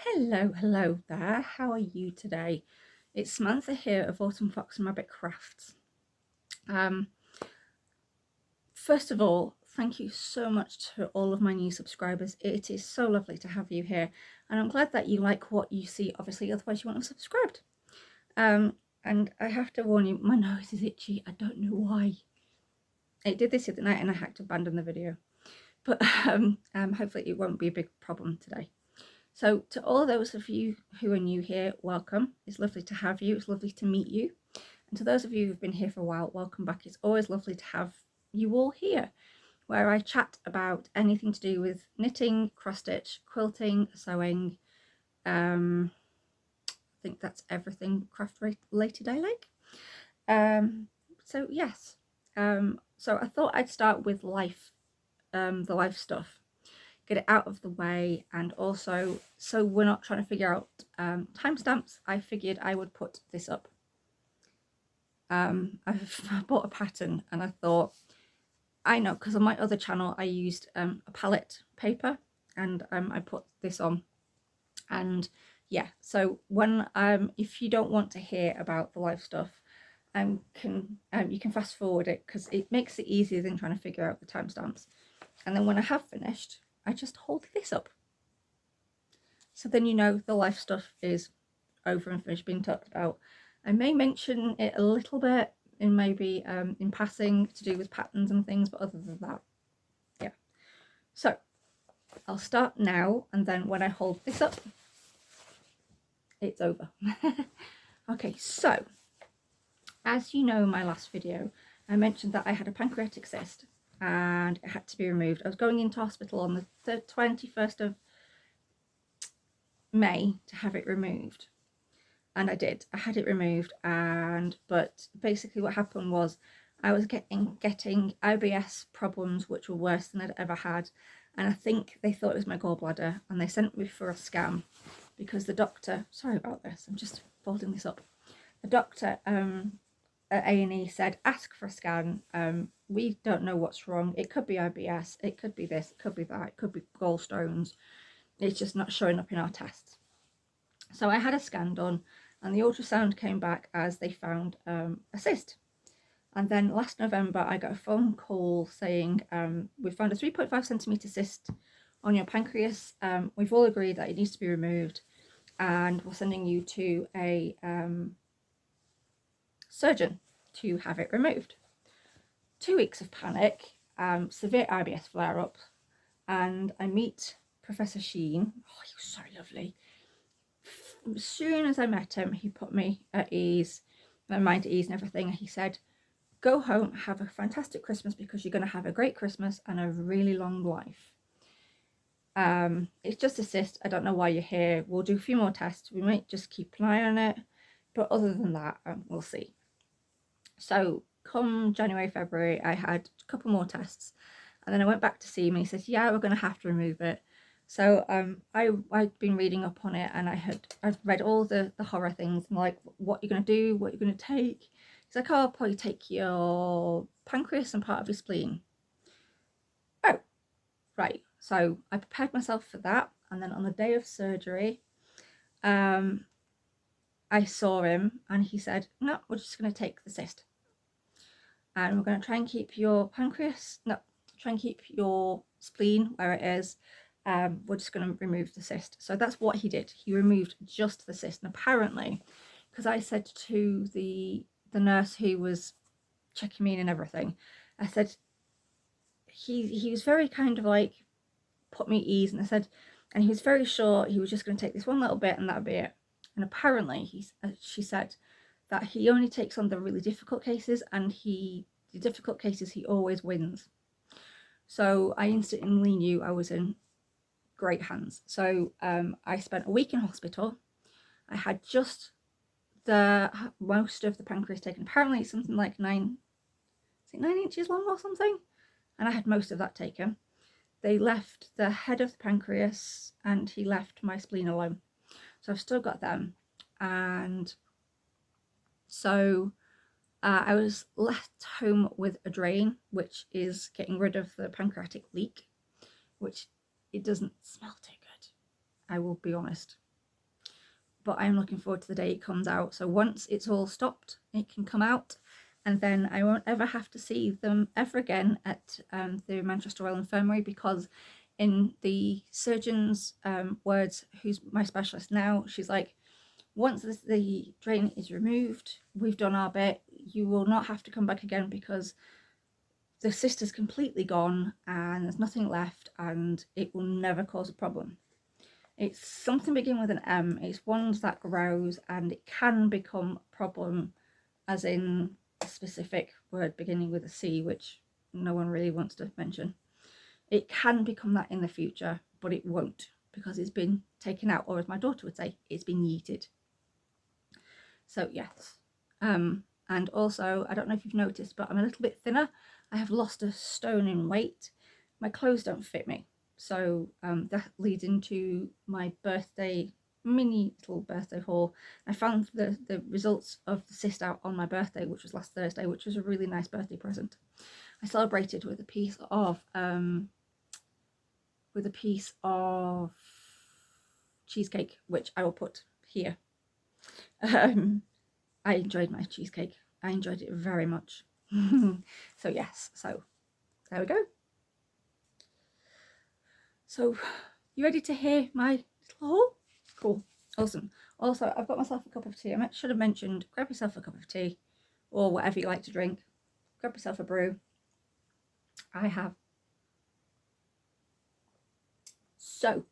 Hello there. How are you today? It's Samantha here of Autumn Fox and Rabbit Crafts. First of all, thank you so much to all of my new subscribers. It is so lovely to have you here, and I'm glad that you like what you see. Obviously, otherwise you wouldn't have subscribed. And I have to warn you, my nose is itchy. I don't know why. It did this the other night, and I had to abandon the video. But hopefully it won't be a big problem today. So to all those of you who are new here, welcome. It's lovely to have you. It's lovely to meet you. And to those of you who've been here for a while, welcome back. It's always lovely to have you all here, where I chat about anything to do with knitting, cross stitch, quilting, sewing. I think that's everything craft related I like. So yes. So I thought I'd start with life, the life stuff. Get it out of the way, and also so we're not trying to figure out timestamps, I figured I would put this up. I bought a pattern and I thought, I know, because on my other channel I used a palette paper, and I put this on. And yeah, so when if you don't want to hear about the life stuff, you can fast forward it, because it makes it easier than trying to figure out the timestamps. And then when I have finished, I just hold this up. So then you know the life stuff is over and finished being talked about. I may mention it a little bit in maybe in passing to do with patterns and things, but other than that, yeah. So I'll start now, and then when I hold this up, it's over. Okay, so as you know, in my last video, I mentioned that I had a pancreatic cyst and it had to be removed. I was going into hospital on the 21st of May to have it removed, and I did. I had it removed, but basically what happened was I was getting IBS problems which were worse than I'd ever had, and I think they thought it was my gallbladder, and they sent me for a scan because the doctor, sorry about this, I'm just folding this up, the doctor at A&E said, ask for a scan. We don't know what's wrong. It could be IBS, it could be this, it could be that, it could be gallstones. It's just not showing up in our tests. So I had a scan done, and the ultrasound came back as they found a cyst. And then last November I got a phone call saying, we found a 3.5 centimetre cyst on your pancreas. We've all agreed that it needs to be removed, and we're sending you to a surgeon to have it removed. 2 weeks of panic, severe IBS flare-up, and I meet Professor Sheen. Oh, he was so lovely. As soon as I met him, he put me at ease, my mind at ease and everything. He said, go home, have a fantastic Christmas, because you're going to have a great Christmas and a really long life. It's just a cyst. I don't know why you're here. We'll do a few more tests. We might just keep an eye on it, but other than that, we'll see. So come January, February, I had a couple more tests, and then I went back to see him, and he said, yeah, we're going to have to remove it. So I'd been reading up on it, and I've read all the horror things, and like, what you're going to do, what you're going to take. He's like, oh, I'll probably take your pancreas and part of your spleen. Oh, right. So I prepared myself for that, and then on the day of surgery, I saw him, and he said, no, we're just going to take the cyst, and we're going to try and keep your spleen where it is. We're just going to remove the cyst. So that's what he did. He removed just the cyst. And apparently, because I said to the nurse who was checking me in and everything, I said, he was very kind of like put me at ease, and I said, and he was very sure he was just going to take this one little bit and that'd be it. And apparently she said that he only takes on the really difficult cases, and the difficult cases he always wins. So I instantly knew I was in great hands. So I spent a week in hospital. I had just most of the pancreas taken. Apparently it's something like 9 inches long or something, and I had most of that taken. They left the head of the pancreas, and he left my spleen alone. So I've still got them. And so I was left home with a drain, which is getting rid of the pancreatic leak, which it doesn't smell too good, I will be honest. but I'm looking forward to the day it comes out. So once it's all stopped, it can come out, and then I won't ever have to see them ever again at the Manchester Royal Infirmary, because in the surgeon's words, who's my specialist now, she's like, once the drain is removed, we've done our bit, you will not have to come back again, because the cyst is completely gone and there's nothing left, and it will never cause a problem. It's something beginning with an M. It's ones that grows, and it can become a problem, as in a specific word beginning with a C, which no one really wants to mention. It can become that in the future, but it won't, because it's been taken out, or as my daughter would say, it's been yeeted. So yes. And also, I don't know if you've noticed, but I'm a little bit thinner. I have lost a stone in weight. My clothes don't fit me. So that leads into my birthday, mini little birthday haul. I found the results of the cyst out on my birthday, which was last Thursday, which was a really nice birthday present. I celebrated with a piece of cheesecake, which I will put here. I enjoyed my cheesecake. I enjoyed it very much. So yes, so there we go. So you ready to hear my little haul? Cool, awesome. Also, I've got myself a cup of tea. I should have mentioned, grab yourself a cup of tea or whatever you like to drink. Grab yourself a brew. I have. So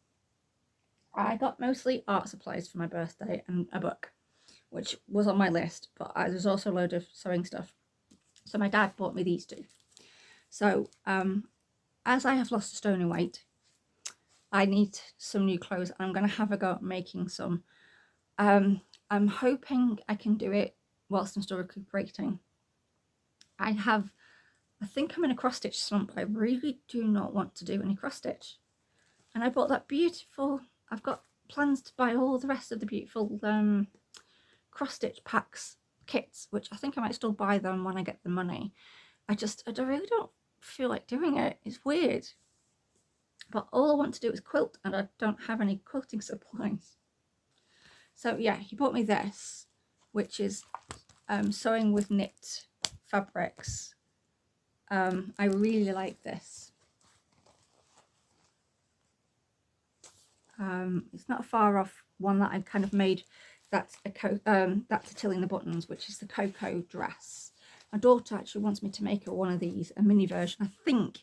I got mostly art supplies for my birthday and a book, which was on my list, but there's also a load of sewing stuff. So my dad bought me these two. So as I have lost a stone in weight, I need some new clothes. I'm going to have a go at making some. I'm hoping I can do it whilst I'm still recuperating. I think I'm in a cross stitch slump. I really do not want to do any cross stitch. And I bought that beautiful, I've got plans to buy all the rest of the beautiful cross stitch packs, kits, which I think I might still buy them when I get the money. I really don't feel like doing it. It's weird. But all I want to do is quilt, and I don't have any quilting supplies. So yeah, he bought me this, which is sewing with knit fabrics. I really like this. It's not far off one that I kind of made. That's a Tilling the Buttons, which is the Cocoa dress. My daughter actually wants me to make her one of these, a mini version. I think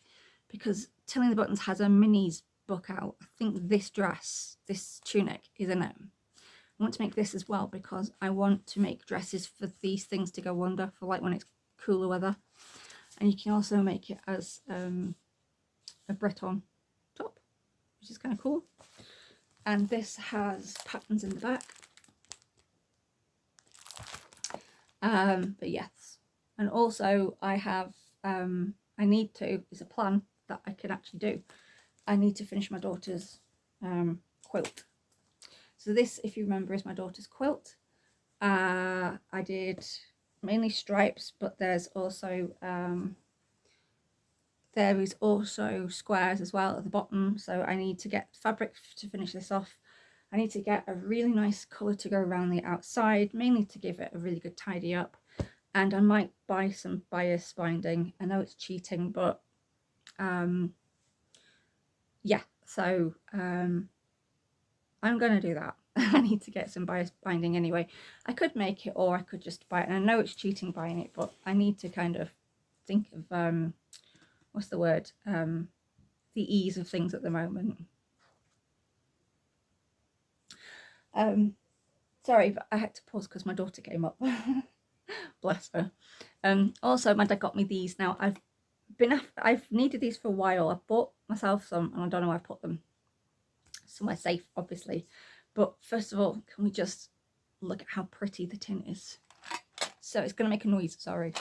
because Tilling the Buttons has a minis book out, I think this dress, this tunic, is in it. I want to make this as well, because I want to make dresses for these things to go under for like when it's cooler weather. And you can also make it as a Breton top, which is kind of cool. And this has patterns in the back. But yes, and also I have it's a plan that I can actually do. I need to finish my daughter's quilt. So this, if you remember, is my daughter's quilt. I did mainly stripes, but there's also there is also squares as well at the bottom. So I need to get fabric to finish this off. I need to get a really nice colour to go around the outside, mainly to give it a really good tidy up. And I might buy some bias binding. I know it's cheating, but yeah, so I'm going to do that. I need to get some bias binding anyway. I could make it, or I could just buy it. And I know it's cheating buying it, but I need to kind of think of, what's the word? The ease of things at the moment. Sorry, but I had to pause because my daughter came up. Bless her. Also, my dad got me these. Now, I've needed these for a while. I've bought myself some, and I don't know where I've put them. Somewhere safe, obviously. But first of all, can we just look at how pretty the tin is? So it's going to make a noise, sorry.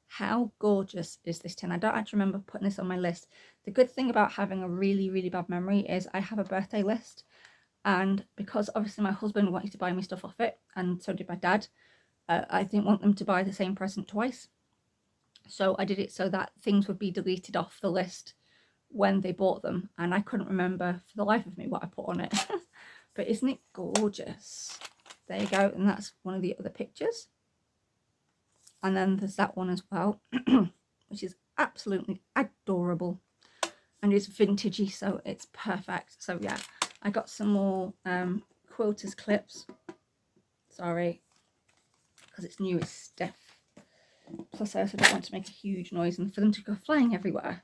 How gorgeous is this tin? I don't actually remember putting this on my list. The good thing about having a really, really bad memory is I have a birthday list. And because obviously my husband wanted to buy me stuff off it, and so did my dad, I didn't want them to buy the same present twice. So I did it so that things would be deleted off the list when they bought them. And I couldn't remember for the life of me what I put on it. But isn't it gorgeous? There you go. And that's one of the other pictures. And then there's that one as well, which is absolutely adorable. And it's vintagey, so it's perfect. So yeah, I got some more quilters clips. Sorry, because it's new, it's stiff. Plus I also don't want to make a huge noise and for them to go flying everywhere.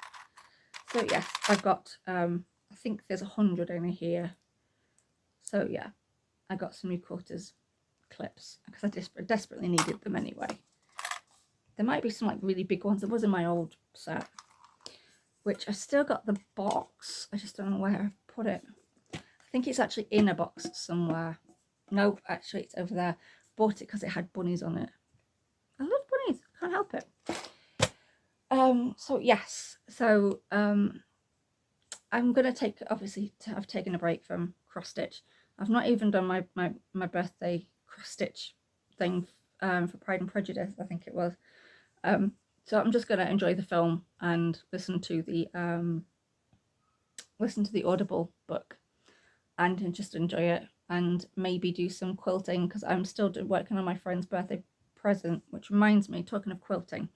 So yes, I've got, I think there's 100 in here. So yeah, I got some new quilters clips because I desperately needed them anyway. There might be some like really big ones. There was in my old set, which I still got the box. I just don't know where I put it. I think it's actually in a box somewhere. No, actually it's over there. Bought it because it had bunnies on it. I love bunnies, can't help it. So yes, so I'm gonna take, obviously I've taken a break from cross stitch. I've not even done my birthday cross stitch thing for Pride and Prejudice, I think it was. So I'm just gonna enjoy the film and listen to the Audible book and just enjoy it, and maybe do some quilting because I'm still working on my friend's birthday present. Which reminds me, talking of quilting,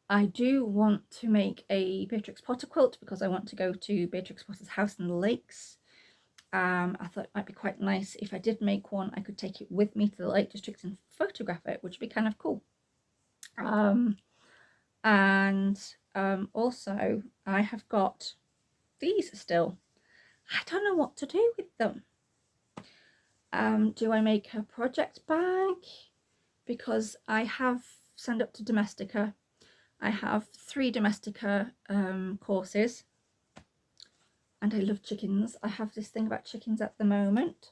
I do want to make a Beatrix Potter quilt because I want to go to Beatrix Potter's house in the lakes. I thought it might be quite nice if I did make one, I could take it with me to the Lake District and photograph it, which would be kind of cool. Also I have got these still. I don't know what to do with them. Do I make a project bag? Because I have signed up to Domestika. I have 3 Domestika courses, and I love chickens. I have this thing about chickens at the moment.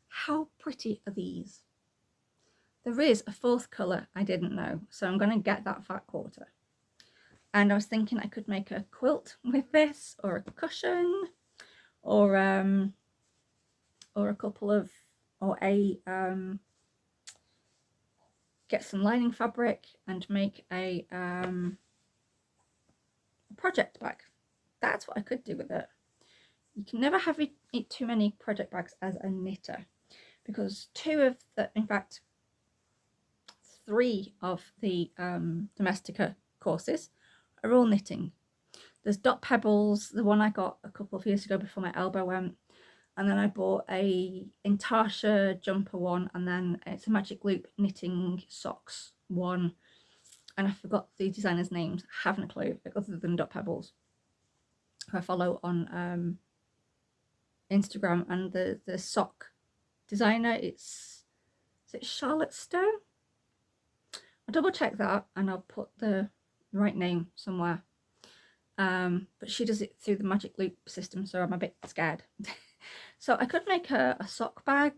How pretty are these? There is a 4th colour I didn't know, so I'm going to get that fat quarter. And I was thinking I could make a quilt with this, or a cushion, or a couple of, or a get some lining fabric and make a project bag. That's what I could do with it. You can never have eat too many project bags as a knitter, because 2 of the, in fact 3 of the Domestika courses are all knitting. There's Dot Pebbles, the one I got a couple of years ago before my elbow went, and then I bought a Intasha jumper one, and then it's a Magic Loop knitting socks one, and I forgot the designer's names. I haven't a clue, other than Dot Pebbles, who I follow on Instagram. And the sock designer, is it Charlotte Stone? I'll double check that and I'll put the right name somewhere. But she does it through the Magic Loop system, so I'm a bit scared. So I could make a sock bag,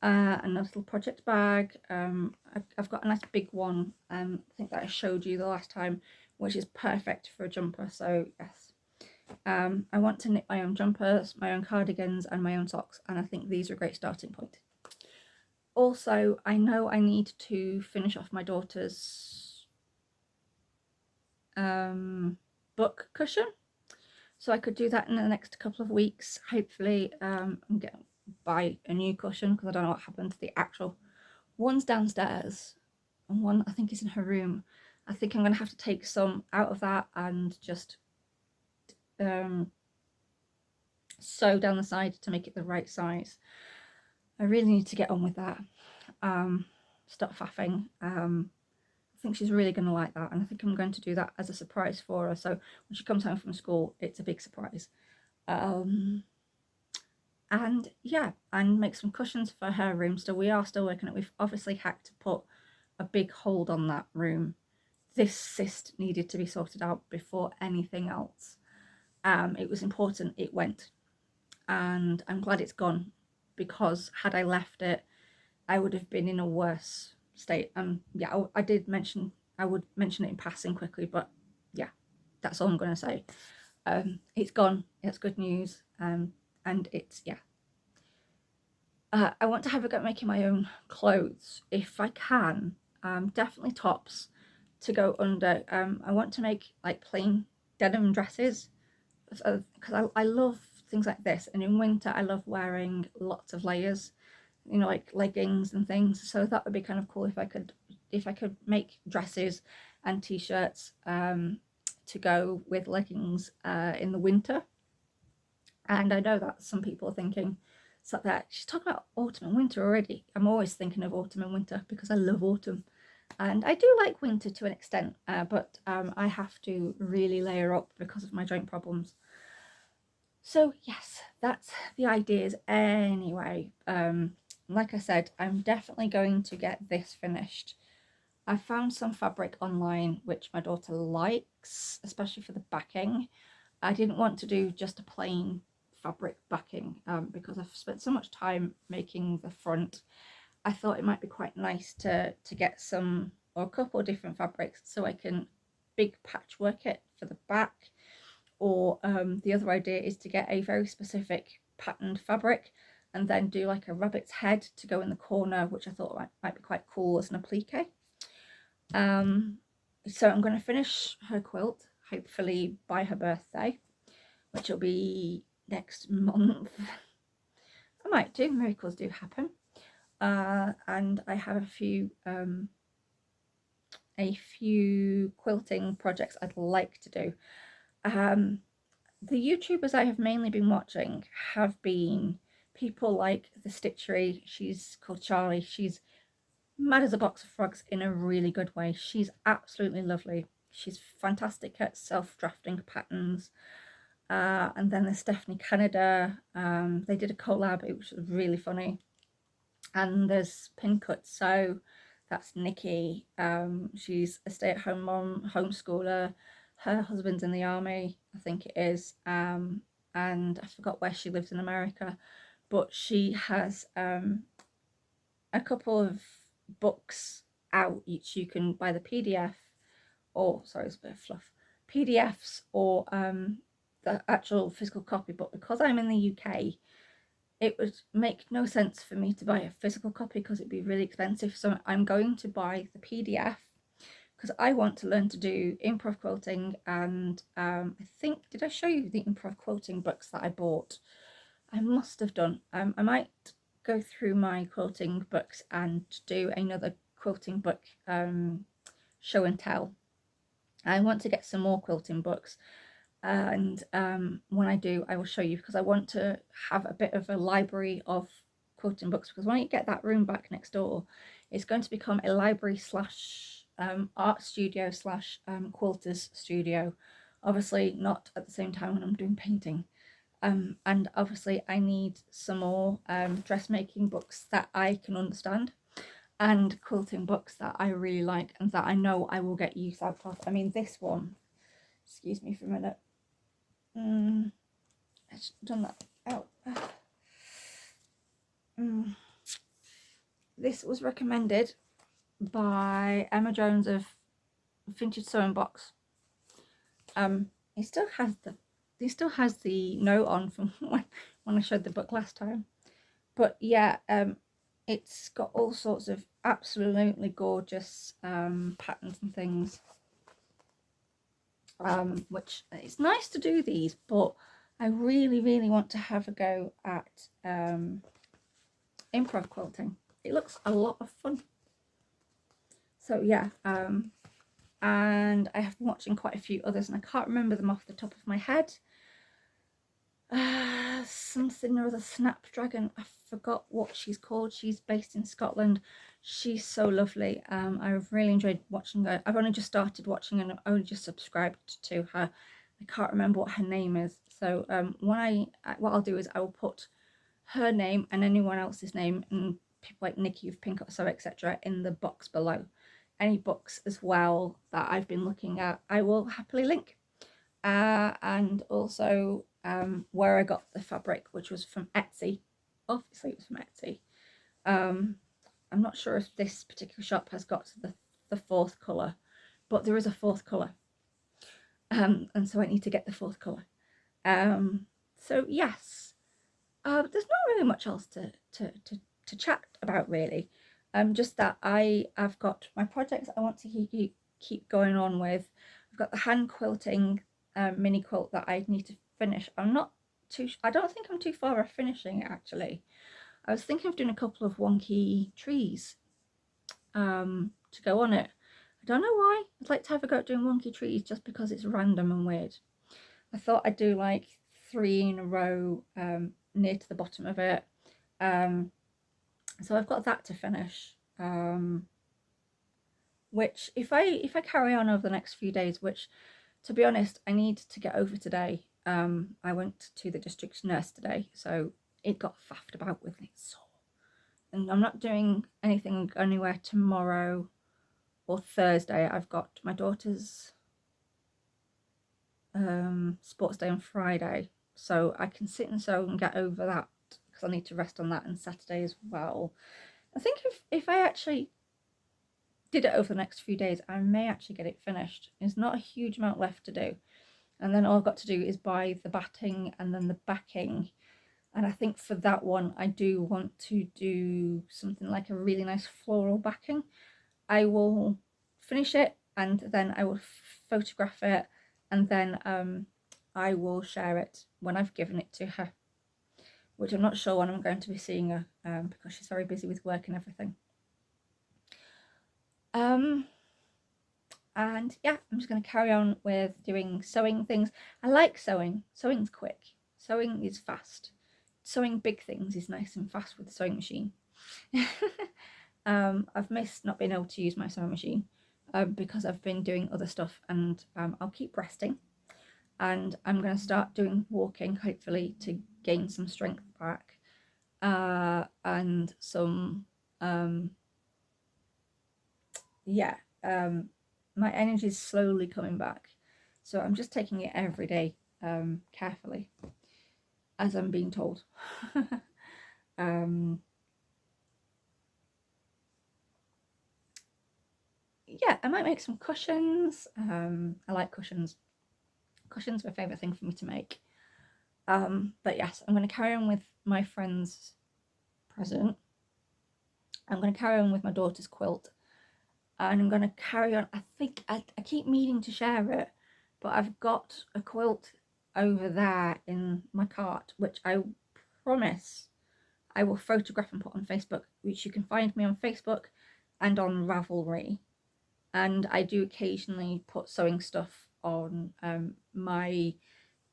a little project bag. I've got a nice big one, I think that I showed you the last time, which is perfect for a jumper. So yes, I want to knit my own jumpers, my own cardigans, and my own socks, and I think these are a great starting point. Also, I know I need to finish off my daughter's book cushion, so I could do that in the next couple of weeks, hopefully, and buy a new cushion, because I don't know what happened to the actual one's downstairs and one I think is in her room. I think I'm going to have to take some out of that and just sew down the side to make it the right size. I really need to get on with that. Stop faffing. I think she's really going to like that, and I think I'm going to do that as a surprise for her, so when she comes home from school it's a big surprise. And yeah, and make some cushions for her room. So we are still working it. We've obviously had to put a big hold on that room. This cyst needed to be sorted out before anything else. It was important it went, and I'm glad it's gone, because had I left it I would have been in a worse state. Yeah, I did mention, I would mention it in passing quickly, but yeah, that's all I'm going to say. It's gone, it's good news, and it's, yeah. I want to have a go at making my own clothes if I can, definitely tops to go under. I want to make like plain denim dresses, because I love things like this. And in winter I love wearing lots of layers, you know, like leggings and things. So that would be kind of cool if I could make dresses and t-shirts to go with leggings in the winter. And I know that some people are thinking, so that she's talking about autumn and winter already. I'm always thinking of autumn and winter because I love autumn, and I do like winter to an extent, but I have to really layer up because of my joint problems. So yes, that's the ideas anyway. Like I said, I'm definitely going to get this finished. I found some fabric online which my daughter likes, especially for the backing. I didn't want to do just a plain fabric backing because I've spent so much time making the front. I thought it might be quite nice to get some, or a couple of different fabrics, so I can big patchwork it for the back. Or the other idea is to get a very specific patterned fabric and then do like a rabbit's head to go in the corner, which I thought might be quite cool as an applique. So I'm going to finish her quilt hopefully by her birthday, which will be next month. I might do, miracles do happen. And I have a few quilting projects I'd like to do. The YouTubers I have mainly been watching have been people like the Stitchery. She's called Charlie. She's mad as a box of frogs in a really good way. She's absolutely lovely. She's fantastic at self-drafting patterns. And then there's Stephanie Canada. They did a collab, it was really funny. And there's PinCutSew, that's Nikki. She's a stay-at-home mom, homeschooler. Her husband's in the army, I think it is. And I forgot where she lives in America, but she has a couple of books out. Each you can buy the PDF, or sorry, it's a bit of fluff, PDFs, or the actual physical copy. But because I'm in the UK, it would make no sense for me to buy a physical copy because it'd be really expensive. So I'm going to buy the PDF because I want to learn to do improv quilting. And I think, did I show you the improv quilting books that I bought? I must have done. I might go through my quilting books and do another quilting book show and tell. I want to get some more quilting books, and when I do, I will show you, because I want to have a bit of a library of quilting books, because when I get that room back next door, it's going to become a library slash art studio slash quilters studio. Obviously not at the same time when I'm doing painting. And obviously I need some more dressmaking books that I can understand, and quilting books that I really like and that I know I will get use out of. I mean, this one, excuse me for a minute, I should have done that out. This was recommended by Emma Jones of Vintage Sewing Box. It still has the note on from when I showed the book last time. But yeah, it's got all sorts of absolutely gorgeous patterns and things, which it's nice to do these, but I really want to have a go at improv quilting. It looks a lot of fun. So yeah, and I have been watching quite a few others and I can't remember them off the top of my head. Something or other, Snapdragon, I forgot what she's called. She's based in Scotland. She's so lovely. I've really enjoyed watching her. I've only just started watching and I've only just subscribed to her. I can't remember what her name is. So what I'll do is I will put her name and anyone else's name, and people like Nikki of PinCutSew, etc., in the box below. Any books as well that I've been looking at, I will happily link. And also where I got the fabric, which was from Etsy. Obviously it was from Etsy. I'm not sure if this particular shop has got the fourth colour, but there is a fourth colour, and so I need to get the fourth colour. So yes, there's not really much else to chat about really. Just that I've got my projects I want to keep going on with. I've got the hand quilting mini quilt that I need to finish. I'm not I don't think I'm too far off finishing it, actually. I was thinking of doing a couple of wonky trees to go on it. I don't know why. I'd like to have a go at doing wonky trees just because it's random and weird. I thought I'd do like 3 in a row near to the bottom of it. So I've got that to finish. Which if I carry on over the next few days, which to be honest I need to get over today. I went to the district nurse today, so it got faffed about with me, so, and I'm not doing anything anywhere tomorrow or Thursday. I've got my daughter's sports day on Friday, so I can sit and sew and get over that because I need to rest on that, and Saturday as well. I think if I actually did it over the next few days, I may actually get it finished. There's not a huge amount left to do, and then all I've got to do is buy the batting and then the backing. And I think for that one I do want to do something like a really nice floral backing. I will finish it and then I will photograph it, and then I will share it when I've given it to her, which I'm not sure when I'm going to be seeing her because she's very busy with work and everything. And yeah, I'm just going to carry on with doing sewing things. I like sewing. Sewing's quick. Sewing is fast. Sewing big things is nice and fast with the sewing machine. I've missed not being able to use my sewing machine because I've been doing other stuff, and I'll keep resting. And I'm going to start doing walking, hopefully, to gain some strength back and some my energy is slowly coming back, so I'm just taking it every day carefully, as I'm being told. Yeah, I might make some cushions. I like cushions. Cushions are my favourite thing for me to make. But yes, I'm going to carry on with my friend's present. I'm going to carry on with my daughter's quilt. And I'm going to carry on. I think I keep meaning to share it, but I've got a quilt over there in my cart, which I promise I will photograph and put on Facebook, which you can find me on Facebook and on Ravelry. And I do occasionally put sewing stuff on my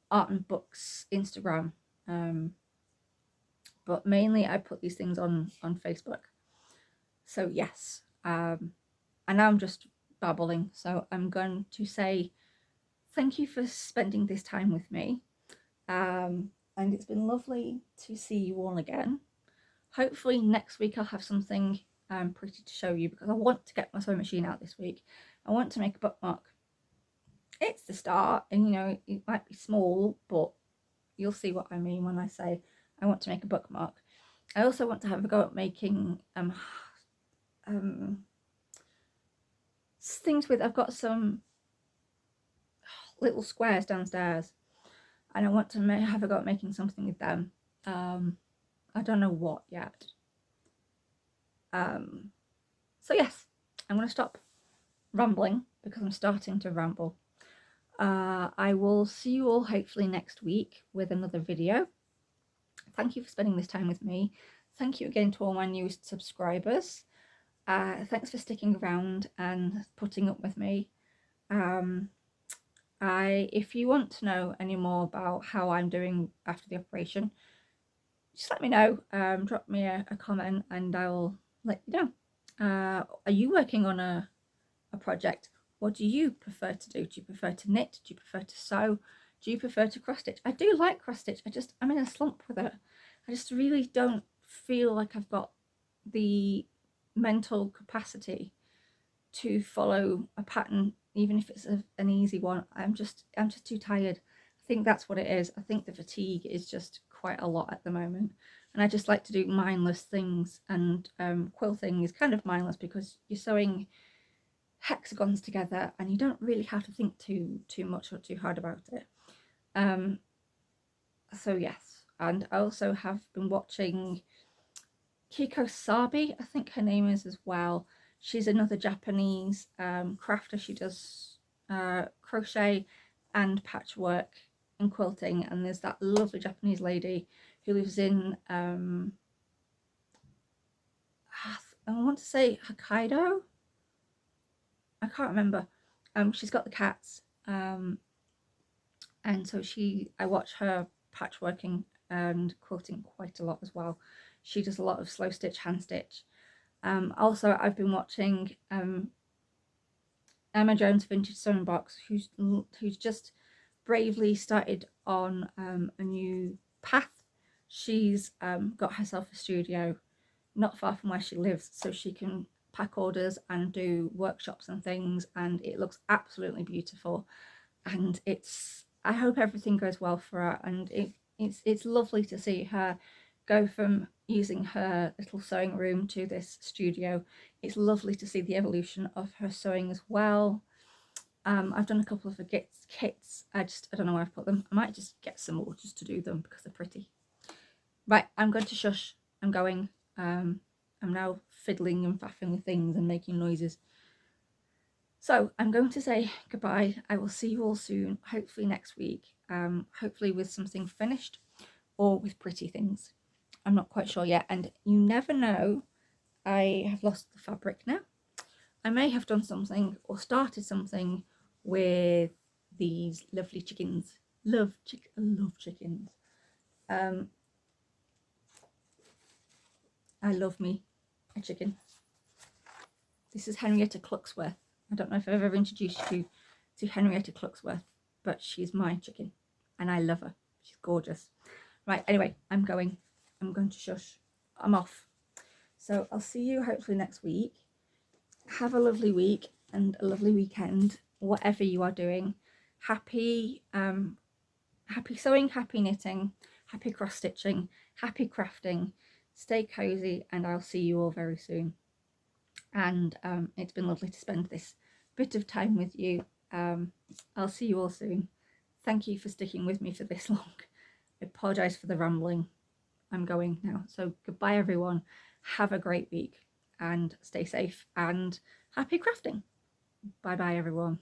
art and books Instagram, but mainly I put these things on Facebook. So yes, and now I'm just babbling, so I'm going to say thank you for spending this time with me, and it's been lovely to see you all again. Hopefully next week I'll have something pretty to show you, because I want to get my sewing machine out this week. I want to make a bookmark. It's the start, and you know, it might be small, but you'll see what I mean when I say I want to make a bookmark. I also want to have a go at making things with, I've got some little squares downstairs and I want to have a go at making something with them. I don't know what yet. So yes, I'm going to stop rambling because I'm starting to ramble. I will see you all hopefully next week with another video. Thank you for spending this time with me. Thank you again to all my newest subscribers. Thanks for sticking around and putting up with me. If you want to know any more about how I'm doing after the operation, just let me know. Drop me a comment and I'll let you know. Are you working on a project? What do you prefer to do? Do you prefer to knit? Do you prefer to sew? Do you prefer to cross stitch? I do like cross stitch. I'm in a slump with it. I just really don't feel like I've got the mental capacity to follow a pattern, even if it's an easy one. I'm just too tired. I think that's what it is. I think the fatigue is just quite a lot at the moment, and I just like to do mindless things, and quilting is kind of mindless because you're sewing hexagons together and you don't really have to think too much or too hard about it. So yes, and I also have been watching Kiko Sabi, I think her name is as well. She's another Japanese crafter. She does crochet and patchwork and quilting, and there's that lovely Japanese lady who lives in I want to say Hokkaido. I can't remember. She's got the cats, and so I watch her patchworking and quilting quite a lot as well. She does a lot of slow stitch, hand stitch. Also, I've been watching Emma Jones Vintage Sewing Box, who's just bravely started on a new path. She's got herself a studio not far from where she lives, so she can pack orders and do workshops and things, and it looks absolutely beautiful. And I hope everything goes well for her, and it's lovely to see her go from using her little sewing room to this studio. It's lovely to see the evolution of her sewing as well. I've done a couple of kits. I don't know where I've put them. I might just get some more just to do them because they're pretty. Right, I'm going to shush. I'm going. I'm now fiddling and faffing with things and making noises. So I'm going to say goodbye. I will see you all soon, hopefully next week, hopefully with something finished or with pretty things. I'm not quite sure yet, and you never know. I have lost the fabric now. I may have done something or started something with these lovely chickens. I love chickens. I love me a chicken. This is Henrietta Clucksworth. I don't know if I've ever introduced you to Henrietta Clucksworth, but she's my chicken and I love her. She's gorgeous. Right, anyway, I'm going to shush. I'm off. So I'll see you hopefully next week. Have a lovely week and a lovely weekend, whatever you are doing. Happy sewing, happy knitting, happy cross stitching, happy crafting. Stay cozy, and I'll see you all very soon. And it's been lovely to spend this bit of time with you. I'll see you all soon. Thank you for sticking with me for this long. I apologise for the rambling. I'm going now. So goodbye everyone. Have a great week and stay safe and happy crafting. Bye bye everyone.